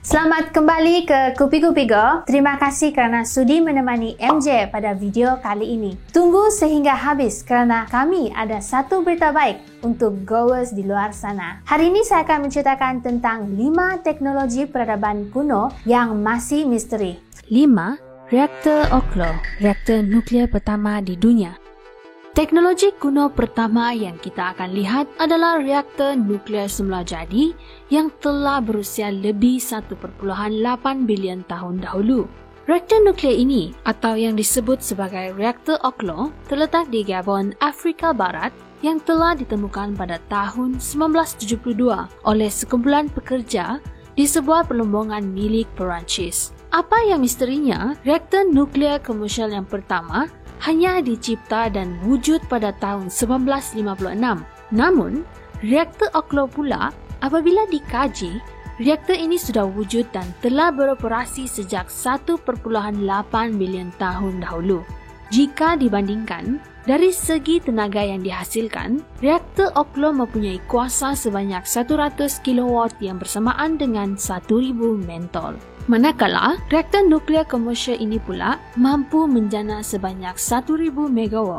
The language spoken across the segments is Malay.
Selamat kembali ke Kupi-Kupi Go. Terima kasih kerana sudi menemani MJ pada video kali ini. Tunggu sehingga habis kerana kami ada satu berita baik untuk goers di luar sana. Hari ini saya akan menceritakan tentang 5 teknologi peradaban kuno yang masih misteri. 5. Reaktor Oklo, reaktor nuklear pertama di dunia. Teknologi kuno pertama yang kita akan lihat adalah reaktor nuklear semula jadi yang telah berusia lebih 1.8 bilion tahun dahulu. Reaktor nuklear ini, atau yang disebut sebagai reaktor Oklo, terletak di Gabon, Afrika Barat yang telah ditemukan pada tahun 1972 oleh sekumpulan pekerja di sebuah perlombongan milik Perancis. Apa yang misterinya, reaktor nuklear komersial yang pertama hanya dicipta dan wujud pada tahun 1956. Namun, reaktor Oklo pula, apabila dikaji, reaktor ini sudah wujud dan telah beroperasi sejak 1.8 bilion tahun dahulu. Jika dibandingkan, dari segi tenaga yang dihasilkan, reaktor Oklo mempunyai kuasa sebanyak 100 kW yang bersamaan dengan 1000 mentol. Manakala, reaktor nuklear komersial ini pula mampu menjana sebanyak 1000 MW,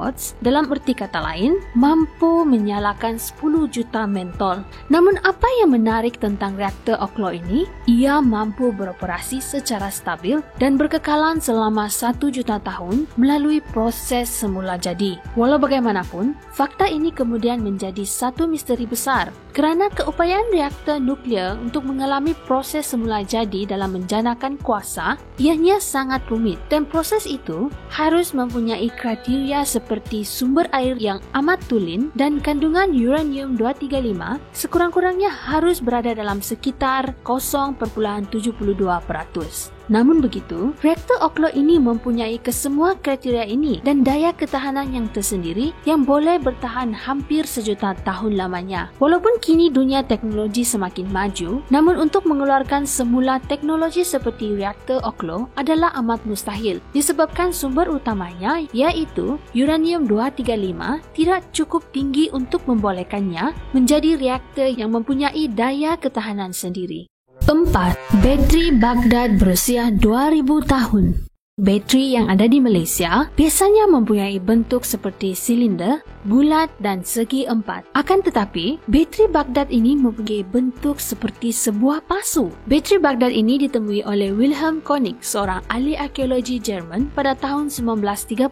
dalam erti kata lain, mampu menyalakan 10 juta mentol. Namun apa yang menarik tentang reaktor Oklo ini? Ia mampu beroperasi secara stabil dan berkekalan selama 1 juta tahun melalui proses semula jadi. Walau bagaimanapun, fakta ini kemudian menjadi satu misteri besar kerana keupayaan reaktor nuklear untuk mengalami proses semula jadi dalam menjanakan kuasa ianya sangat rumit, dan proses itu harus mempunyai kriteria seperti sumber air yang amat tulen dan kandungan uranium-235 sekurang-kurangnya harus berada dalam sekitar 0.72%. Namun begitu, reaktor Oklo ini mempunyai kesemua kriteria ini dan daya ketahanan yang tersendiri yang boleh bertahan hampir sejuta tahun lamanya. Walaupun kini dunia teknologi semakin maju, namun untuk mengeluarkan semula teknologi seperti reaktor Oklo adalah amat mustahil disebabkan sumber utamanya iaitu uranium-235 tidak cukup tinggi untuk membolehkannya menjadi reaktor yang mempunyai daya ketahanan sendiri. 4. Bateri Baghdad berusia 2000 tahun. Bateri yang ada di Malaysia biasanya mempunyai bentuk seperti silinder, bulat dan segi empat. Akan tetapi, bateri Baghdad ini mempunyai bentuk seperti sebuah pasu. Bateri Baghdad ini ditemui oleh Wilhelm Koenig, seorang ahli arkeologi Jerman pada tahun 1938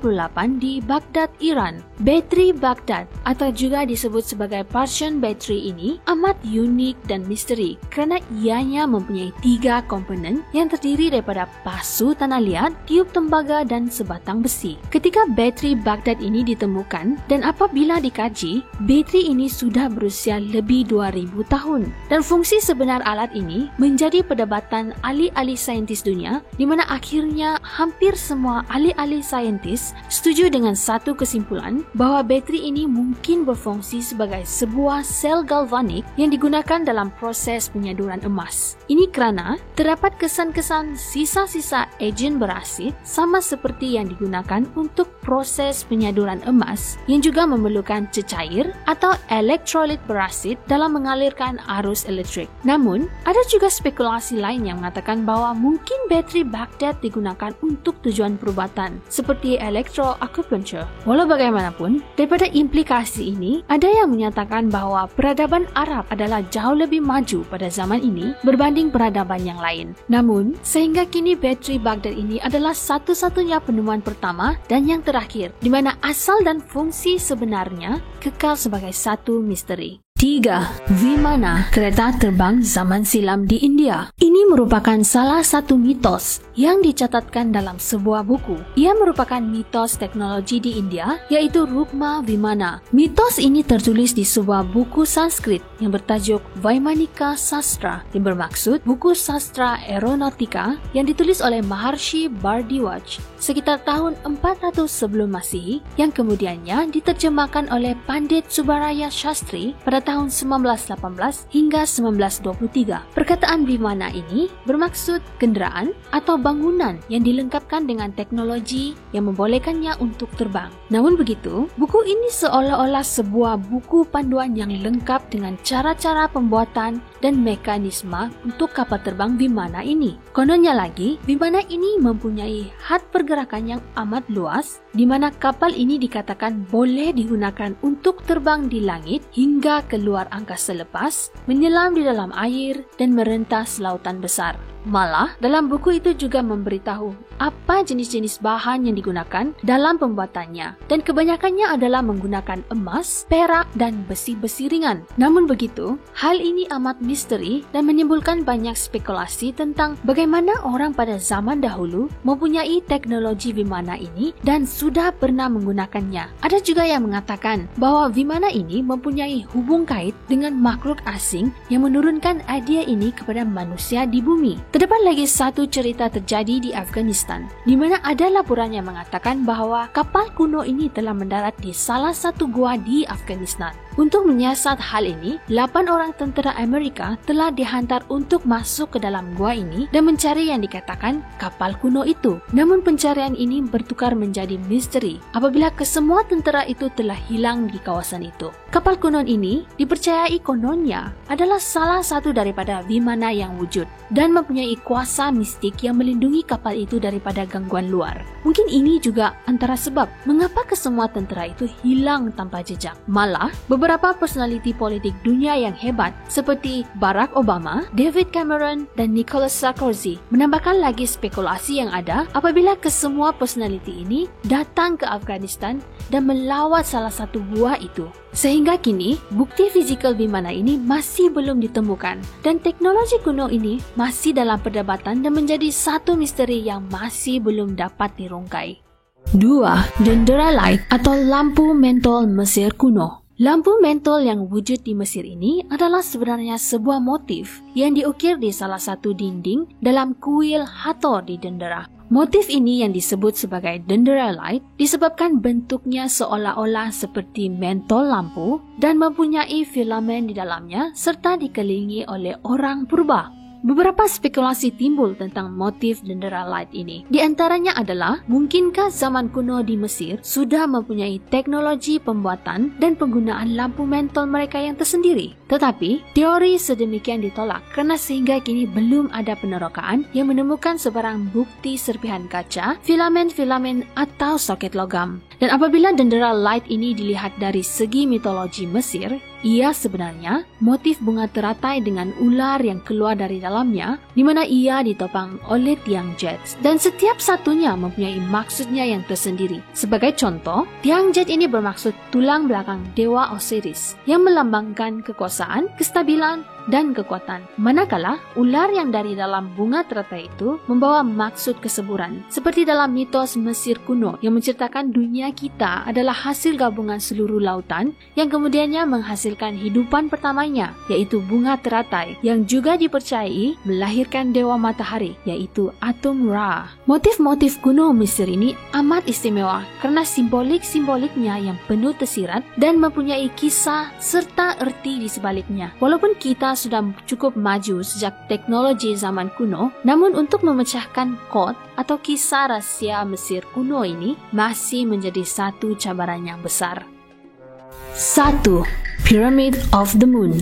di Baghdad, Iran. Bateri Baghdad atau juga disebut sebagai Persian battery ini amat unik dan misteri kerana ianya mempunyai 3 komponen yang terdiri daripada pasu tanah liat, tiup tembaga dan sebatang besi. Ketika bateri Baghdad ini ditemukan dan apabila dikaji, bateri ini sudah berusia lebih 2000 tahun dan fungsi sebenar alat ini menjadi perdebatan ahli-ahli saintis dunia di mana akhirnya hampir semua ahli-ahli saintis setuju dengan satu kesimpulan bahawa bateri ini mungkin berfungsi sebagai sebuah sel galvanik yang digunakan dalam proses penyaduran emas. Ini kerana terdapat kesan-kesan sisa-sisa ejen berasid sama seperti yang digunakan untuk proses penyaduran emas yang juga memerlukan cecair atau elektrolit berasid dalam mengalirkan arus elektrik. Namun, ada juga spekulasi lain yang mengatakan bahawa mungkin bateri Baghdad digunakan untuk tujuan perubatan seperti electroacupuncture. Walau bagaimanapun, daripada implikasi ini, ada yang menyatakan bahawa peradaban Arab adalah jauh lebih maju pada zaman ini berbanding peradaban yang lain. Namun, sehingga kini bateri Baghdad ini adalah satu-satunya penemuan pertama dan yang terakhir, di mana asal dan fungsi sebenarnya kekal sebagai satu misteri. 3. Vimana, kereta terbang zaman silam di India. Ini merupakan salah satu mitos yang dicatatkan dalam sebuah buku. Ia merupakan mitos teknologi di India, yaitu Rukma Vimana. Mitos ini tertulis di sebuah buku Sanskrit yang bertajuk Vaimanika Sastra, yang bermaksud buku sastra aeronautika yang ditulis oleh Maharshi Bhardwaj sekitar tahun 400 sebelum Masihi, yang kemudiannya diterjemahkan oleh Pandit Subbaraya Shastri pada tahun 1918 hingga 1923. Perkataan Vimana ini bermaksud kenderaan atau bangunan yang dilengkapkan dengan teknologi yang membolehkannya untuk terbang. Namun begitu, buku ini seolah-olah sebuah buku panduan yang lengkap dengan cara-cara pembuatan dan mekanisme untuk kapal terbang Vimana ini. Kononnya lagi, Vimana ini mempunyai had pergerakan yang amat luas, di mana kapal ini dikatakan boleh digunakan untuk terbang di langit hingga keluar angkasa lepas, menyelam di dalam air dan merentas lautan besar. Malah, dalam buku itu juga memberitahu apa jenis-jenis bahan yang digunakan dalam pembuatannya, dan kebanyakannya adalah menggunakan emas, perak dan besi-besi ringan. Namun begitu, hal ini amat misteri dan menimbulkan banyak spekulasi tentang bagaimana orang pada zaman dahulu mempunyai teknologi Vimana ini dan sudah pernah menggunakannya. Ada juga yang mengatakan bahwa Vimana ini mempunyai hubung kait dengan makhluk asing yang menurunkan idea ini kepada manusia di bumi. Terdapat lagi satu cerita terjadi di Afghanistan, di mana ada laporan yang mengatakan bahawa kapal kuno ini telah mendarat di salah satu gua di Afghanistan. Untuk menyiasat hal ini, 8 orang tentera Amerika telah dihantar untuk masuk ke dalam gua ini dan mencari yang dikatakan kapal kuno itu. Namun pencarian ini bertukar menjadi misteri apabila kesemua tentera itu telah hilang di kawasan itu. Kapal kuno ini dipercayai kononnya adalah salah satu daripada Vimana yang wujud dan mempunyai kuasa mistik yang melindungi kapal itu daripada gangguan luar. Mungkin ini juga antara sebab mengapa kesemua tentera itu hilang tanpa jejak. Malah, beberapa personaliti politik dunia yang hebat seperti Barack Obama, David Cameron dan Nicolas Sarkozy menambahkan lagi spekulasi yang ada apabila kesemua personaliti ini datang ke Afghanistan dan melawat salah satu gua itu. Sehingga kini, bukti fizikal Vimana ini masih belum ditemukan dan teknologi kuno ini masih dalam perdebatan dan menjadi satu misteri yang masih belum dapat dirungkai. 2. Dendera-light atau lampu mentol Mesir kuno. Lampu mentol yang wujud di Mesir ini adalah sebenarnya sebuah motif yang diukir di salah satu dinding dalam kuil Hathor di Dendera. Motif ini yang disebut sebagai Dendera-light disebabkan bentuknya seolah-olah seperti mentol lampu dan mempunyai filamen di dalamnya serta dikelilingi oleh orang purba. Beberapa spekulasi timbul tentang motif Dendera-light ini. Di antaranya adalah, mungkinkah zaman kuno di Mesir sudah mempunyai teknologi pembuatan dan penggunaan lampu mentol mereka yang tersendiri? Tetapi, teori sedemikian ditolak kerana sehingga kini belum ada penerokaan yang menemukan sebarang bukti serpihan kaca, filamen-filamen atau soket logam. Dan apabila Dendera-light ini dilihat dari segi mitologi Mesir, ia sebenarnya motif bunga teratai dengan ular yang keluar dari dalamnya, di mana ia ditopang oleh tiang jet. Dan setiap satunya mempunyai maksudnya yang tersendiri. Sebagai contoh, tiang jet ini bermaksud tulang belakang Dewa Osiris, yang melambangkan kekuasaan, kestabilan, dan kekuatan. Manakala, ular yang dari dalam bunga teratai itu membawa maksud kesuburan. Seperti dalam mitos Mesir kuno yang menceritakan dunia kita adalah hasil gabungan seluruh lautan yang kemudiannya menghasilkan hidupan pertamanya, yaitu bunga teratai yang juga dipercayai melahirkan dewa matahari, yaitu Atum Ra. Motif-motif kuno Mesir ini amat istimewa kerana simbolik-simboliknya yang penuh tersirat dan mempunyai kisah serta erti di sebaliknya. Walaupun kita sudah cukup maju sejak teknologi zaman kuno, namun untuk memecahkan kod atau kisah rahsia Mesir kuno ini masih menjadi satu cabaran yang besar. 1. Pyramid of the Moon.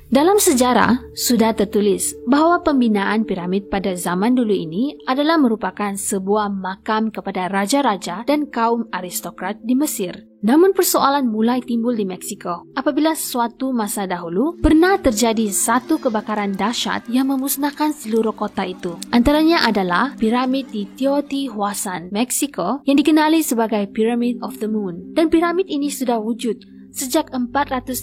Dalam sejarah, sudah tertulis bahawa pembinaan piramid pada zaman dulu ini adalah merupakan sebuah makam kepada raja-raja dan kaum aristokrat di Mesir. Namun persoalan mulai timbul di Meksiko apabila suatu masa dahulu pernah terjadi satu kebakaran dahsyat yang memusnahkan seluruh kota itu. Antaranya adalah piramid di Teotihuacan, Meksiko yang dikenali sebagai Pyramid of the Moon. Dan piramid ini sudah wujud sejak 450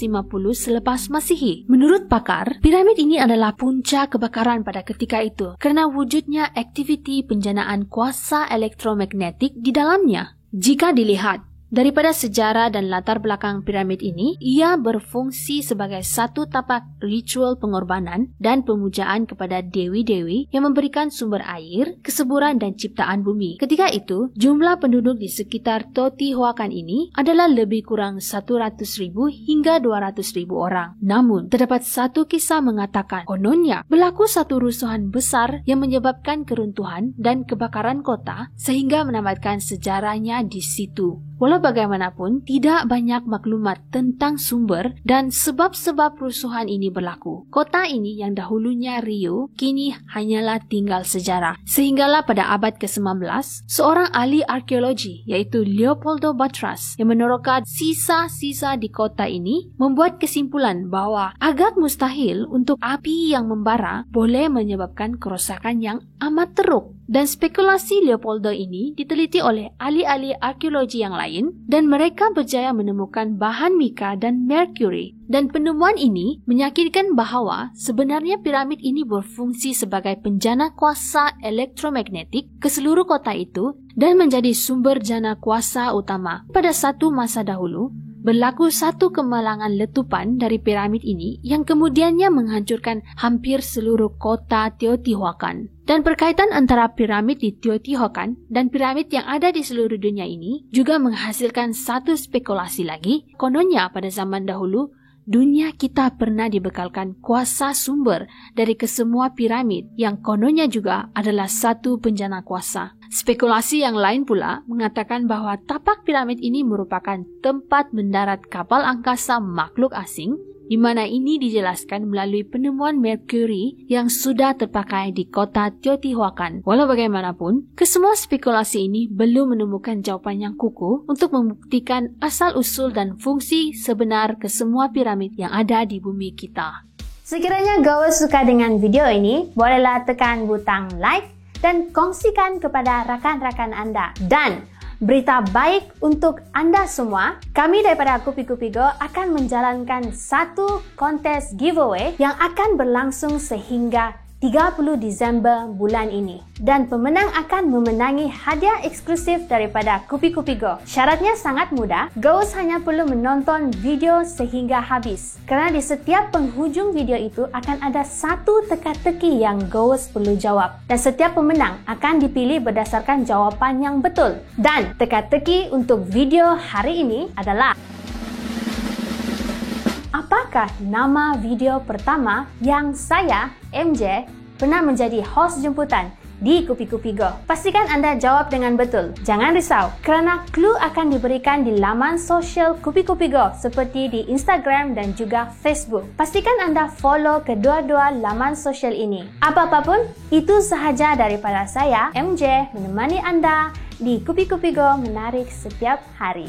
selepas Masihi. Menurut pakar, piramid ini adalah punca kebakaran pada ketika itu kerana wujudnya aktiviti penjanaan kuasa elektromagnetik di dalamnya. Jika dilihat daripada sejarah dan latar belakang piramid ini, ia berfungsi sebagai satu tapak ritual pengorbanan dan pemujaan kepada dewi-dewi yang memberikan sumber air, kesuburan dan ciptaan bumi. Ketika itu, jumlah penduduk di sekitar Teotihuacan ini adalah lebih kurang 100,000 hingga 200,000 orang. Namun, terdapat satu kisah mengatakan kononnya berlaku satu rusuhan besar yang menyebabkan keruntuhan dan kebakaran kota sehingga menamatkan sejarahnya di situ. Walau bagaimanapun, tidak banyak maklumat tentang sumber dan sebab-sebab kerusuhan ini berlaku. Kota ini yang dahulunya Rio, kini hanyalah tinggal sejarah. Sehinggalah pada abad ke-19, seorang ahli arkeologi iaitu Leopoldo Bartras yang meneroka sisa-sisa di kota ini membuat kesimpulan bahawa agak mustahil untuk api yang membara boleh menyebabkan kerosakan yang amat teruk. Dan spekulasi Leopoldo ini diteliti oleh ahli-ahli arkeologi yang lain dan mereka berjaya menemukan bahan mika dan merkuri. Dan penemuan ini meyakinkan bahawa sebenarnya piramid ini berfungsi sebagai penjana kuasa elektromagnetik ke seluruh kota itu dan menjadi sumber jana kuasa utama. Pada satu masa dahulu, berlaku satu kemalangan letupan dari piramid ini yang kemudiannya menghancurkan hampir seluruh kota Teotihuacan. Dan perkaitan antara piramid di Teotihuacan dan piramid yang ada di seluruh dunia ini juga menghasilkan satu spekulasi lagi. Kononnya pada zaman dahulu, dunia kita pernah dibekalkan kuasa sumber dari kesemua piramid yang kononnya juga adalah satu penjana kuasa. Spekulasi yang lain pula mengatakan bahawa tapak piramid ini merupakan tempat mendarat kapal angkasa makhluk asing, di mana ini dijelaskan melalui penemuan merkuri yang sudah terpakai di kota Teotihuacan. Walau bagaimanapun, kesemua spekulasi ini belum menemukan jawapan yang kukuh untuk membuktikan asal-usul dan fungsi sebenar kesemua piramid yang ada di bumi kita. Sekiranya Gowers suka dengan video ini, bolehlah tekan butang like dan kongsikan kepada rakan-rakan anda. Dan berita baik untuk anda semua, kami daripada Kupi-Kupi Go akan menjalankan satu kontes giveaway yang akan berlangsung sehingga 30 Disember bulan ini. Dan pemenang akan memenangi hadiah eksklusif daripada Kupi-Kupi Go. Syaratnya sangat mudah, Gowers hanya perlu menonton video sehingga habis. Kerana di setiap penghujung video itu akan ada satu teka-teki yang Gowers perlu jawab. Dan setiap pemenang akan dipilih berdasarkan jawapan yang betul. Dan teka-teki untuk video hari ini adalah: apakah nama video pertama yang saya, MJ, pernah menjadi host jemputan di Kupi-Kupi Go? Pastikan anda jawab dengan betul. Jangan risau, kerana clue akan diberikan di laman sosial Kupi-Kupi Go seperti di Instagram dan juga Facebook. Pastikan anda follow kedua-dua laman sosial ini. Apa-apapun, itu sahaja daripada saya, MJ, menemani anda di Kupi-Kupi Go menarik setiap hari.